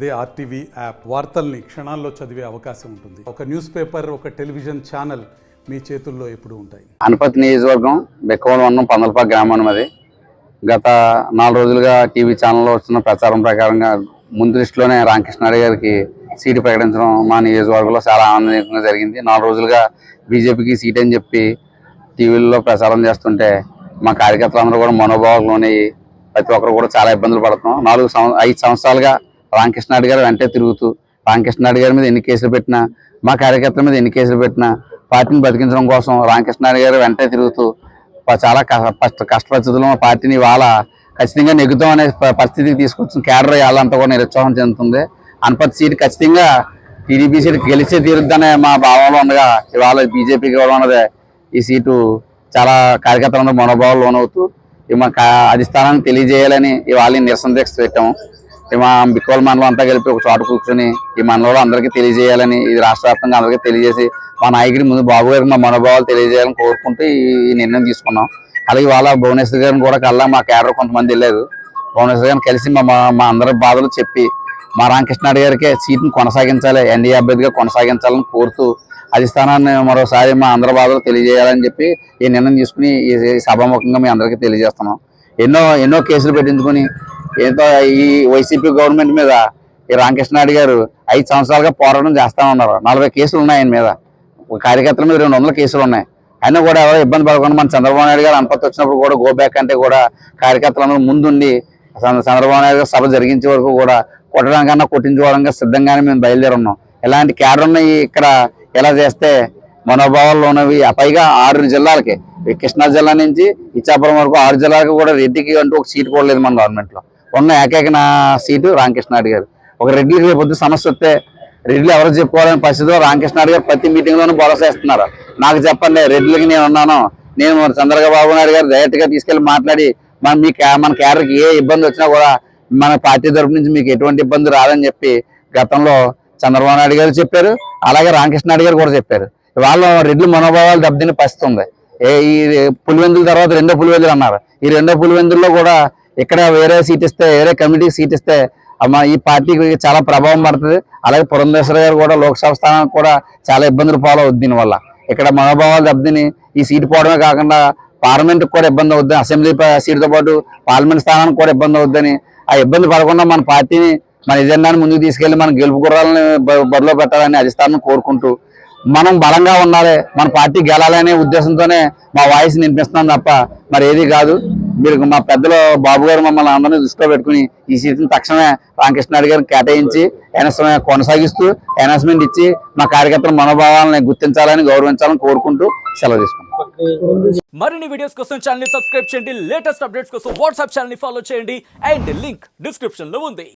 అదే RTV app వార్తల్ని క్షణాల్లో చదివే అవకాశం ఉంటుంది. ఒక న్యూస్ పేపర్, ఒక టెలివిజన్ ఛానల్ మీ చేతుల్లో ఎప్పుడూ ఉంటాయి. అనపతి నియోజకవర్గం బెక్కవోలు మండలం పందలపాక గ్రామం అది. గత 4 రోజులుగా టీవీ ఛానల్లో వస్తున్న ప్రచారం ప్రకారంగా ముందు లిస్టులోనే రామకృష్ణారెడ్డి గారికి సీటు ప్రకటించడం మా నియోజకవర్గంలో చాలా ఆనందకరంగా జరిగింది. 4 రోజులుగా బీజేపీకి సీట్ అని చెప్పి టీవీల్లో ప్రచారం చేస్తుంటే మా కార్యకర్తలందరూ కూడా మనోభావాల్లోని ప్రతి ఒక్కరు కూడా చాలా ఇబ్బందులు పడుతున్నాం. 5 సంవత్సరాలుగా రామకృష్ణారెడ్డి గారు వెంటే తిరుగుతూ రామకృష్ణారెడ్డి గారి మీద ఎన్ని కేసులు పెట్టినా, మా కార్యకర్తల మీద ఎన్ని కేసులు పెట్టినా పార్టీని బతికించడం కోసం రామకృష్ణారెడ్డి గారు వెంటే తిరుగుతూ చాలా కష్ట పరిస్థితుల్లో పార్టీని వాళ్ళ ఖచ్చితంగా నెగ్గుతాం అనే పరిస్థితికి తీసుకొచ్చిన కేడర్ వాళ్ళంతా కూడా నిరుత్సాహం చెందుతుంది. అనపతి సీటు ఖచ్చితంగా టీడీపీ సీటు గెలిచే తీరుద్దనే మా భావంలో ఉండగా ఇవాళ బీజేపీకి ఇవ్వడం అన్నదే ఈ సీటు చాలా కార్యకర్తలందరూ మనోభావాలు లోనవుతూ మా అధిష్టానాన్ని తెలియజేయాలని ఇవాళ నిరసన దీక్ష పెట్టాము. మా బిక్కోల మండలం అంతా కలిపి ఒక చోట కూర్చొని ఈ మండలంలో అందరికీ తెలియజేయాలని, ఇది రాష్ట్ర వ్యాప్తంగా అందరికీ తెలియజేసి మా నాయకుడి ముందు బాబు గారికి మా మనోభావాలు తెలియజేయాలని కోరుకుంటూ ఈ నిర్ణయం తీసుకున్నాం. అలాగే ఇవాళ భువనేశ్వర్ గారిని కూడా కల్లా మా కేడర్ కొంతమంది వెళ్ళారు. భువనేశ్వర్ గారిని కలిసి మా అందరి బాధలు చెప్పి మా రామకృష్ణారెడ్డి గారికి సీట్ని కొనసాగించాలి, ఎన్డీఏ అభ్యర్థిగా కొనసాగించాలని కోరుతూ అధిష్టానాన్ని మరోసారి మా అందరి బాధలు తెలియజేయాలని చెప్పి ఈ నిర్ణయం తీసుకుని ఈ సభాముఖంగా మీ అందరికీ తెలియజేస్తున్నాం. ఎన్నో కేసులు పెట్టించుకొని ఏదో ఈ వైసీపీ గవర్నమెంట్ మీద ఈ రామకృష్ణారెడ్డి గారు 5 సంవత్సరాలుగా పోరాటం చేస్తా ఉన్నారు. 40 కేసులు ఉన్నాయి ఆయన మీద. కార్యకర్తల మీద 200 కేసులు ఉన్నాయి. అయినా కూడా ఎవరో ఇబ్బంది పడకుండా మన చంద్రబాబు నాయుడు గారు అనపతి వచ్చినప్పుడు కూడా గో బ్యాక్ అంటే కూడా కార్యకర్తలందరూ ముందుండి చంద్రబాబు నాయుడు గారు సభ జరిగించే వరకు కూడా కొట్టడానికన్నా కొట్టించుకోవడానికి సిద్ధంగానే మేము బయలుదేరి ఉన్నాం. ఇలాంటి కేడర్ ఉన్నాయి ఇక్కడ ఎలా చేస్తే మనోభావాల్లో ఉన్నవి. పైగా 6 జిల్లాలకి, కృష్ణా జిల్లా నుంచి ఇచ్చాపురం వరకు 6 జిల్లాలకు కూడా రెడ్డికి అంటూ ఒక సీటు కూడా లేదు మన గవర్నమెంట్లో. ఉన్న ఏకైక సీటు రామకృష్ణారెడ్డి గారు. ఒక రెడ్డికి రేపు సమస్య వస్తే రెడ్డిలు ఎవరు చెప్పుకోవాలని పరిస్థితిలో రామకృష్ణారెడ్డి గారు ప్రతి మీటింగ్లోనూ భరోసా ఇస్తున్నారు. నాకు చెప్పండి, రెడ్డిలకి నేను ఉన్నాను, నేను చంద్రబాబు నాయుడు గారు డైరెక్ట్గా తీసుకెళ్లి మాట్లాడి మన కేడర్కి ఏ ఇబ్బంది వచ్చినా కూడా మన పార్టీ తరఫు నుంచి మీకు ఎటువంటి ఇబ్బంది రాదని చెప్పి గతంలో చంద్రబాబు నాయుడు గారు చెప్పారు. అలాగే రామకృష్ణారెడ్డి గారు కూడా చెప్పారు. వాళ్ళ రెడ్డి మనోభావాలు దెబ్బతిని పరిస్థితి ఉంది. ఈ పులివెందుల తర్వాత 2వ పులివెందులు అన్నారు. ఈ 2వ పులివెందుల్లో కూడా ఇక్కడ వేరే సీట్ ఇస్తే, వేరే కమిటీకి సీట్ ఇస్తే ఈ పార్టీకి చాలా ప్రభావం పడుతుంది. అలాగే పురంధేశ్వర గారు కూడా లోక్సభ స్థానానికి కూడా చాలా ఇబ్బందులు పాలవుద్ది. దీనివల్ల ఇక్కడ మనోభావాలు దెబ్బతిని ఈ సీటు పోవడమే కాకుండా పార్లమెంట్కి కూడా ఇబ్బంది అవుద్ది. అసెంబ్లీ సీటుతో పాటు పార్లమెంట్ స్థానానికి కూడా ఇబ్బంది అవుద్దని, ఆ ఇబ్బంది పడకుండా మన పార్టీని, మన ఎజెండాని ముందుకు తీసుకెళ్లి మన గెలుపు గుర్రాలని బరిలో పెట్టాలని అధిష్టానం కోరుకుంటూ మనం బలంగా ఉండాలి, మన పార్టీ గెలాలనే ఉద్దేశంతోనే మా వాయిస్ వినిపిస్తున్నాం తప్ప మరి ఏది కాదు. మీరు మా పెద్దలు బాబు గారు మమ్మల్ని అందరినీ దృష్టిలో పెట్టుకుని ఈ సీట్ని తక్షణమే రామకృష్ణారెడ్డి గారిని కేటాయించి కొనసాగిస్తూ అనౌన్స్మెంట్ ఇచ్చి మా కార్యకర్తల మనోభావాలను గుర్తించాలని, గౌరవించాలని కోరుకుంటూ సెలవు తీసుకుంటాం. మరిన్ని వీడియోస్ కోసం ఛానల్ ని సబ్స్క్రైబ్ చేయండి. లేటెస్ట్ అప్డేట్స్ కోసం వాట్సాప్ ఛానల్ ని ఫాలో చేయండి. అండ్ లింక్ డిస్క్రిప్షన్ లో ఉంది.